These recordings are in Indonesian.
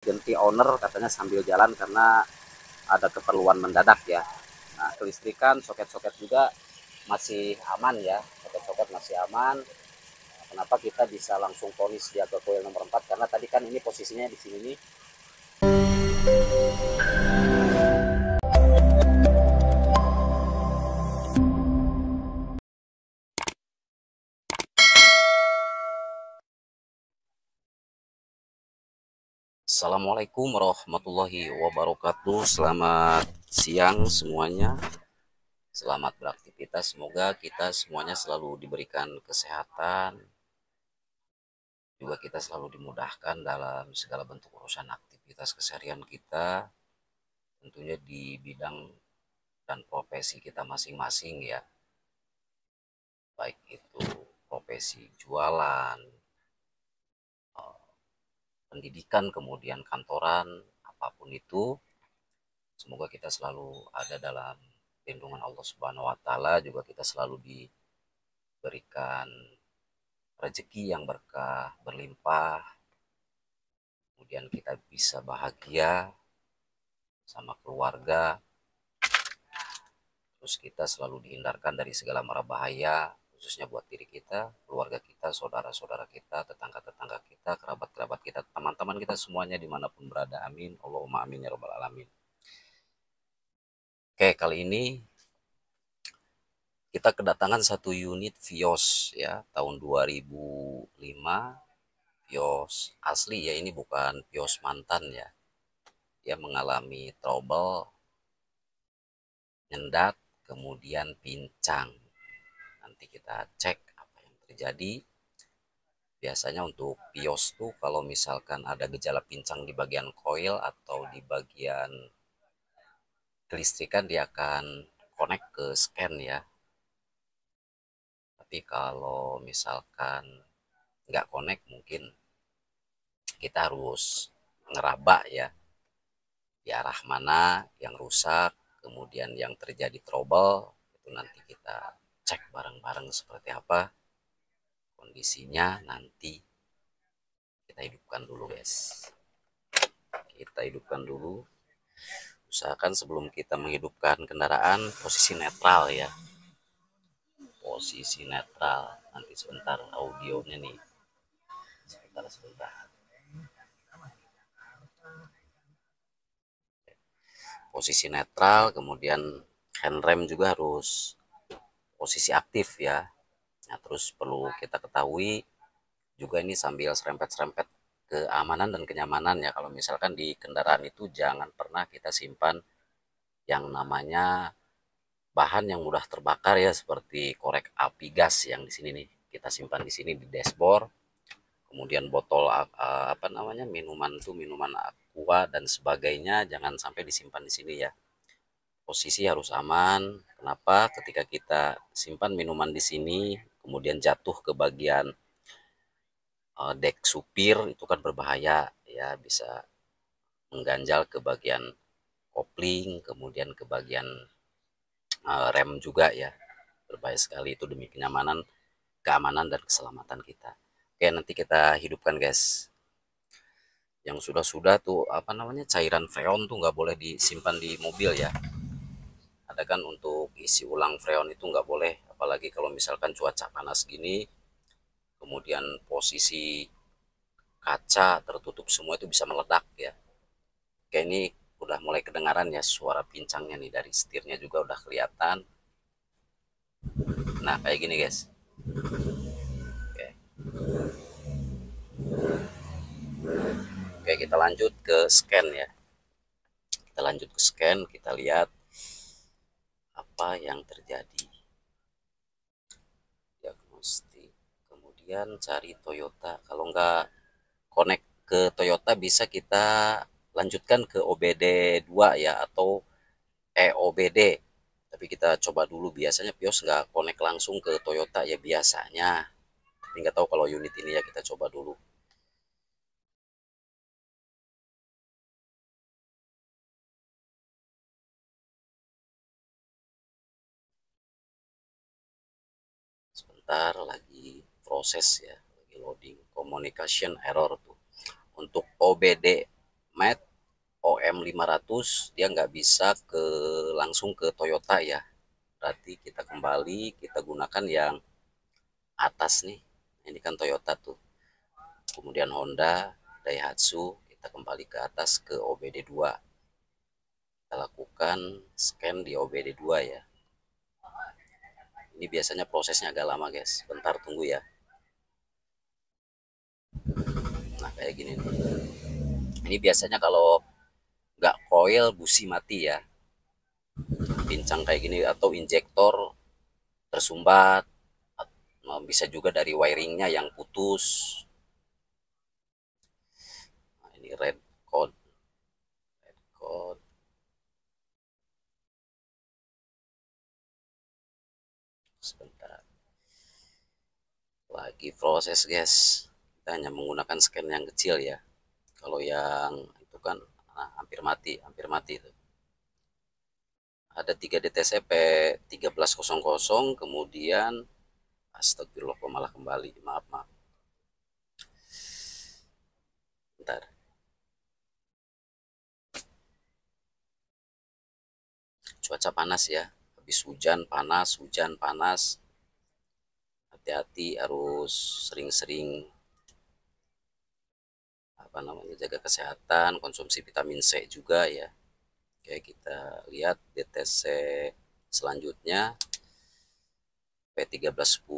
ganti owner katanya sambil jalan karena ada keperluan mendadak ya. Nah, kelistrikan, soket-soket juga masih aman ya, soket-soket masih aman. Kenapa kita bisa langsung ponis dia ke koil nomor 4? Karena tadi kan ini posisinya di sini nih. Assalamualaikum warahmatullahi wabarakatuh. Selamat siang semuanya. Selamat beraktivitas. Semoga kita semuanya selalu diberikan kesehatan. Juga kita selalu dimudahkan dalam segala bentuk urusan aktivitas keseharian kita. Tentunya di bidang dan profesi kita masing-masing ya. Baik itu profesi jualan, pendidikan, kemudian kantoran, apapun itu. Semoga kita selalu ada dalam lindungan Allah Subhanahu wa taala, juga kita selalu diberikan rezeki yang berkah, berlimpah. Kemudian kita bisa bahagia sama keluarga. Terus kita selalu dihindarkan dari segala mara bahaya, khususnya buat diri kita, keluarga kita, saudara-saudara kita, tetangga-tetangga kita, kerabat-kerabat kita, teman-teman kita semuanya dimanapun berada. Amin. Allahumma amin ya rabbal alamin. Oke, kali ini kita kedatangan satu unit Vios ya, tahun 2005. Vios asli ya, ini bukan Vios mantan ya. Dia mengalami trouble, nyendat, kemudian pincang. Nanti kita cek apa yang terjadi. Biasanya untuk Vios tuh kalau misalkan ada gejala pincang di bagian koil atau di bagian kelistrikan, dia akan connect ke scan ya. Tapi kalau misalkan nggak connect, mungkin kita harus ngeraba ya, di arah mana yang rusak, kemudian yang terjadi trouble, itu nanti kita cek bareng-bareng seperti apa kondisinya. Nanti kita hidupkan dulu guys, kita hidupkan dulu. Usahakan sebelum kita menghidupkan kendaraan posisi netral ya, posisi netral. Nanti sebentar audionya nih, sebentar. Posisi netral, kemudian handrem juga harus posisi aktif ya. Nah, terus perlu kita ketahui juga ini sambil serempet-serempet keamanan dan kenyamanan ya. Kalau misalkan di kendaraan itu jangan pernah kita simpan yang namanya bahan yang mudah terbakar ya, seperti korek api gas yang di sini nih. Kita simpan di sini di dashboard. Kemudian botol apa namanya, minuman tuh, minuman aqua dan sebagainya jangan sampai disimpan di sini ya. Posisi harus aman. Kenapa? Ketika kita simpan minuman di sini, kemudian jatuh ke bagian dek supir, itu kan berbahaya ya, bisa mengganjal ke bagian kopling, kemudian ke bagian rem juga ya. Berbahaya sekali, itu demi kenyamanan, keamanan dan keselamatan kita. Oke, nanti kita hidupkan guys. Yang sudah-sudah tuh apa namanya, cairan freon tuh nggak boleh disimpan di mobil ya. Ada kan untuk isi ulang freon itu nggak boleh, apalagi kalau misalkan cuaca panas gini, kemudian posisi kaca tertutup semua, itu bisa meledak ya. Kayak ini udah mulai kedengaran ya suara pincangnya nih, dari setirnya juga udah kelihatan. Nah kayak gini guys. Oke. Oke, kita lanjut ke scan ya. Kita lanjut ke scan, kita lihat apa yang terjadi. Diagnostik, kemudian cari Toyota. Kalau nggak connect ke Toyota, bisa kita lanjutkan ke OBD 2 ya, atau EOBD. Tapi kita coba dulu, biasanya Pios nggak connect langsung ke Toyota ya biasanya. Tapi nggak tahu kalau unit ini ya, kita coba dulu. Sebentar lagi proses ya, lagi loading. Communication error tuh untuk OBD Mat OM500 dia nggak bisa langsung ke Toyota ya. Berarti kita kembali, kita gunakan yang atas nih. Ini kan Toyota tuh. Kemudian Honda, Daihatsu, kita kembali ke atas ke OBD2. Kita lakukan scan di OBD2 ya. Ini biasanya prosesnya agak lama guys. Bentar tunggu ya. Nah kayak gini nih. Ini biasanya kalau nggak coil busi mati ya. Pincang kayak gini atau injektor tersumbat. Bisa juga dari wiringnya yang putus. Nah, ini red code. Sebentar. Lagi proses guys. Kita hanya menggunakan scan yang kecil ya. Kalau yang itu kan hampir mati itu. Ada 3 DTC P1300, kemudian astagfirullah malah kembali. Maaf. Bentar. Cuaca panas ya. Habis hujan panas. Hati-hati harus sering-sering jaga kesehatan, konsumsi vitamin C juga ya. Oke, kita lihat DTC selanjutnya P1310,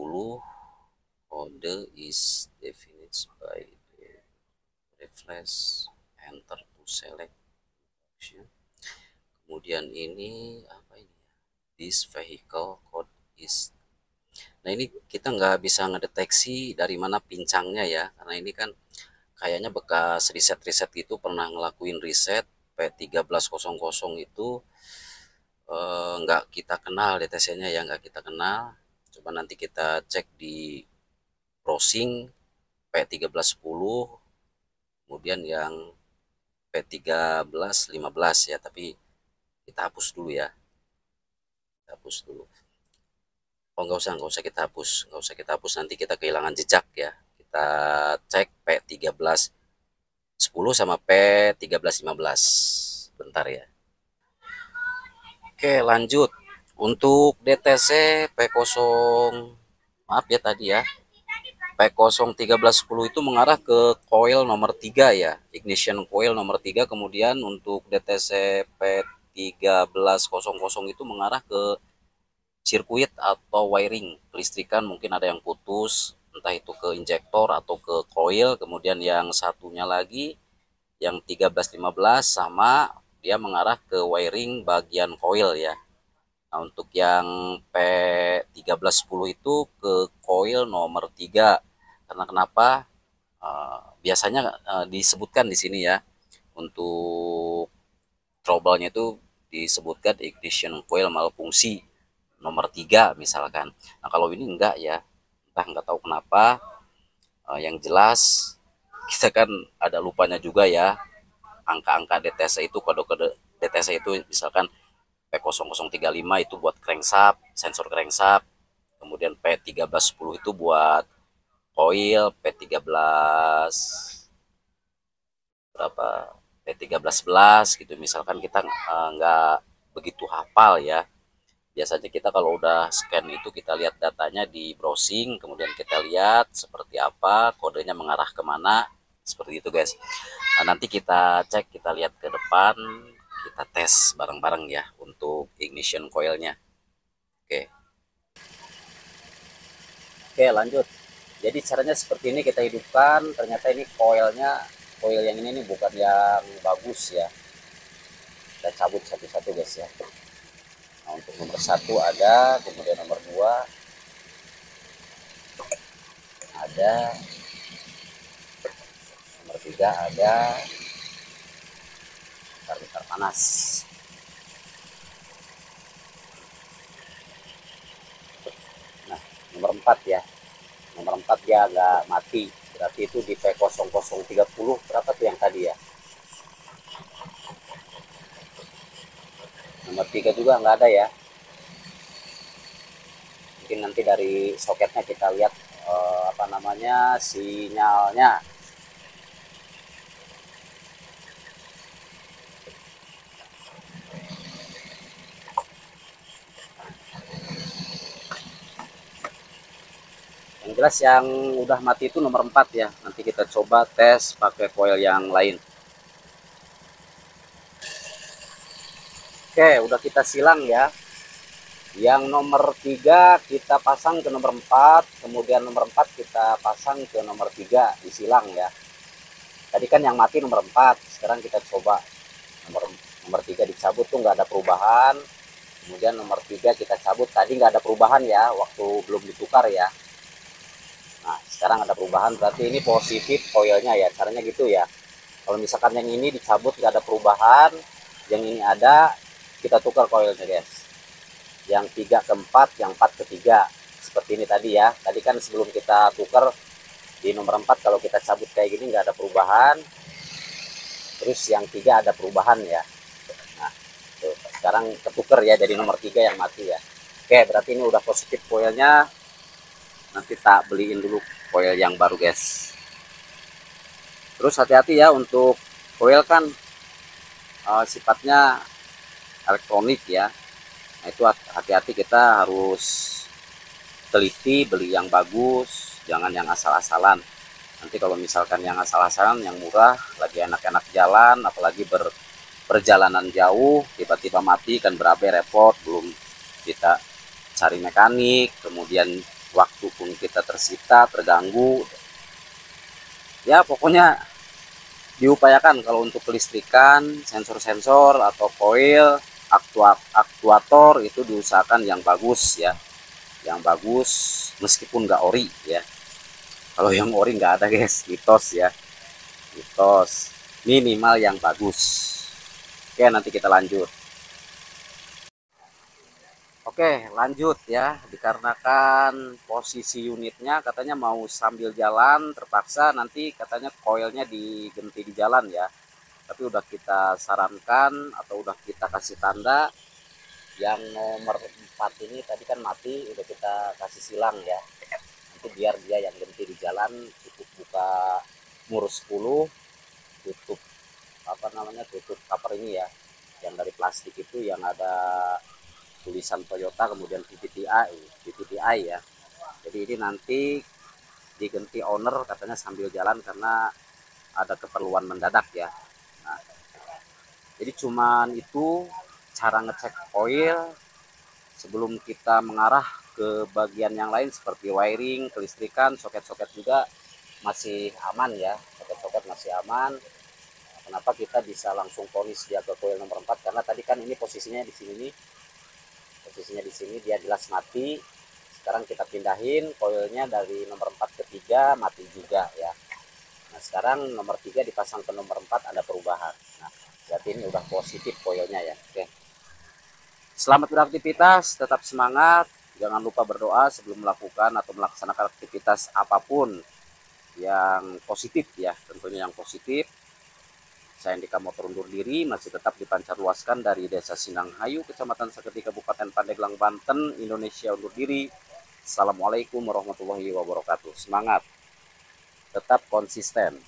kode is defined by refresh enter to select option. Kemudian ini apa ini? This vehicle code is. Nah ini kita nggak bisa ngedeteksi dari mana pincangnya ya, karena ini kan kayaknya bekas riset gitu, pernah ngelakuin riset P1300 itu nggak kita kenal DTC-nya ya, nggak kita kenal. Coba nanti kita cek di browsing P1310, kemudian yang P1315 ya, tapi kita hapus dulu ya. Oh nggak usah kita hapus, nanti kita kehilangan jejak ya. Kita cek P1310 sama P1315. Bentar ya. Oke lanjut. Untuk DTC P0, maaf ya tadi ya, P01310 itu mengarah ke coil nomor 3 ya, ignition coil nomor 3. Kemudian untuk DTC P1300 itu mengarah ke sirkuit atau wiring kelistrikan, mungkin ada yang putus, entah itu ke injektor atau ke coil. Kemudian yang satunya lagi yang 1315 sama dia mengarah ke wiring bagian coil ya. Nah untuk yang P1310 itu ke coil nomor 3. Karena kenapa? Biasanya disebutkan di sini ya, untuk trouble-nya itu disebutkan ignition coil malfungsi nomor 3 misalkan. Nah kalau ini enggak ya, entah nggak tahu kenapa. Yang jelas kita kan ada lupanya juga ya, angka-angka DTC itu, kode-kode DTC itu, misalkan P0035 itu buat crankshaft, sensor crankshaft. Kemudian P1310 itu buat coil, P13 berapa, P1311 gitu. Misalkan kita nggak begitu hafal ya. Biasanya kita kalau udah scan itu kita lihat datanya di browsing, kemudian kita lihat seperti apa, kodenya mengarah kemana, seperti itu guys. Nah, nanti kita cek, kita lihat ke depan, kita tes bareng-bareng ya untuk ignition coilnya. Oke lanjut. Jadi caranya seperti ini, kita hidupkan. Ternyata ini coil yang ini nih bukan yang bagus ya. Kita cabut satu-satu guys ya. Nah, untuk nomor 1 ada, kemudian nomor 2 ada, nomor 3 ada. Bentar panas. Nah nomor 4 ya, nomor 4 dia agak mati, berarti itu di P0030 berapa tuh yang tadi ya. Nomor 3 juga nggak ada ya. Mungkin nanti dari soketnya kita lihat sinyalnya. Jelas yang udah mati itu nomor 4 ya. Nanti kita coba tes pakai coil yang lain. Oke, udah kita silang ya. Yang nomor 3 kita pasang ke nomor 4, kemudian nomor 4 kita pasang ke nomor 3 disilang ya. Tadi kan yang mati nomor 4, sekarang kita coba nomor 3 dicabut tuh nggak ada perubahan. Kemudian nomor 3 kita cabut, tadi nggak ada perubahan ya waktu belum ditukar ya. Nah, sekarang ada perubahan, berarti ini positif coilnya ya, caranya gitu ya. Kalau misalkan yang ini dicabut nggak ada perubahan, yang ini ada, kita tukar coilnya guys. Yang 3 ke 4, yang 4 ke 3. Seperti ini tadi ya. Tadi kan sebelum kita tukar di nomor 4 kalau kita cabut kayak gini nggak ada perubahan. Terus yang 3 ada perubahan ya. Nah, tuh, sekarang ketukar ya jadi nomor 3 yang mati ya. Oke, berarti ini udah positif coilnya. Nanti tak beliin dulu coil yang baru guys. Terus hati-hati ya untuk coil kan sifatnya elektronik ya. Nah, itu hati-hati, kita harus teliti beli yang bagus, jangan yang asal-asalan. Nanti kalau misalkan yang asal-asalan, yang murah, lagi enak-enak jalan, apalagi perjalanan jauh, tiba-tiba mati kan berabe repot, belum kita cari mekanik, kemudian waktu pun kita tersita, terganggu. Ya pokoknya diupayakan kalau untuk kelistrikan, sensor-sensor atau coil, aktuator itu diusahakan yang bagus ya, yang bagus meskipun nggak ori ya. Kalau yang ori nggak ada guys, mitos ya, mitos. Minimal yang bagus. Oke, nanti kita lanjut. Oke, lanjut ya. Dikarenakan posisi unitnya katanya mau sambil jalan, terpaksa nanti katanya koilnya diganti di jalan ya. Tapi udah kita sarankan atau udah kita kasih tanda yang nomor 4 ini tadi kan mati, udah kita kasih silang ya. Nanti biar dia yang ganti di jalan, cukup buka mur 10, tutup apa namanya, tutup cover ini ya, yang dari plastik itu yang ada tulisan Toyota kemudian VVTi ya. Jadi ini nanti diganti owner katanya sambil jalan karena ada keperluan mendadak ya. Nah, jadi cuman itu cara ngecek oil sebelum kita mengarah ke bagian yang lain seperti wiring, kelistrikan, soket-soket juga masih aman ya. Soket-soket masih aman. Kenapa kita bisa langsung ponis dia ke coil nomor 4? Karena tadi kan ini posisinya di sini nih. Posisinya di sini dia jelas mati. Sekarang kita pindahin coilnya dari nomor 4 ke 3 mati juga ya. Nah, sekarang nomor 3 dipasang ke nomor 4 ada perubahan. Nah, berarti ini udah positif coilnya ya. Oke. Selamat beraktivitas, tetap semangat. Jangan lupa berdoa sebelum melakukan atau melaksanakan aktivitas apapun yang positif ya, tentunya yang positif. Saya Andika motor undur diri, masih tetap dipancarluaskan dari Desa Sinanghayu, Kecamatan Saketi, Kabupaten Pandeglang, Banten, Indonesia undur diri. Assalamualaikum warahmatullahi wabarakatuh. Semangat, tetap konsisten.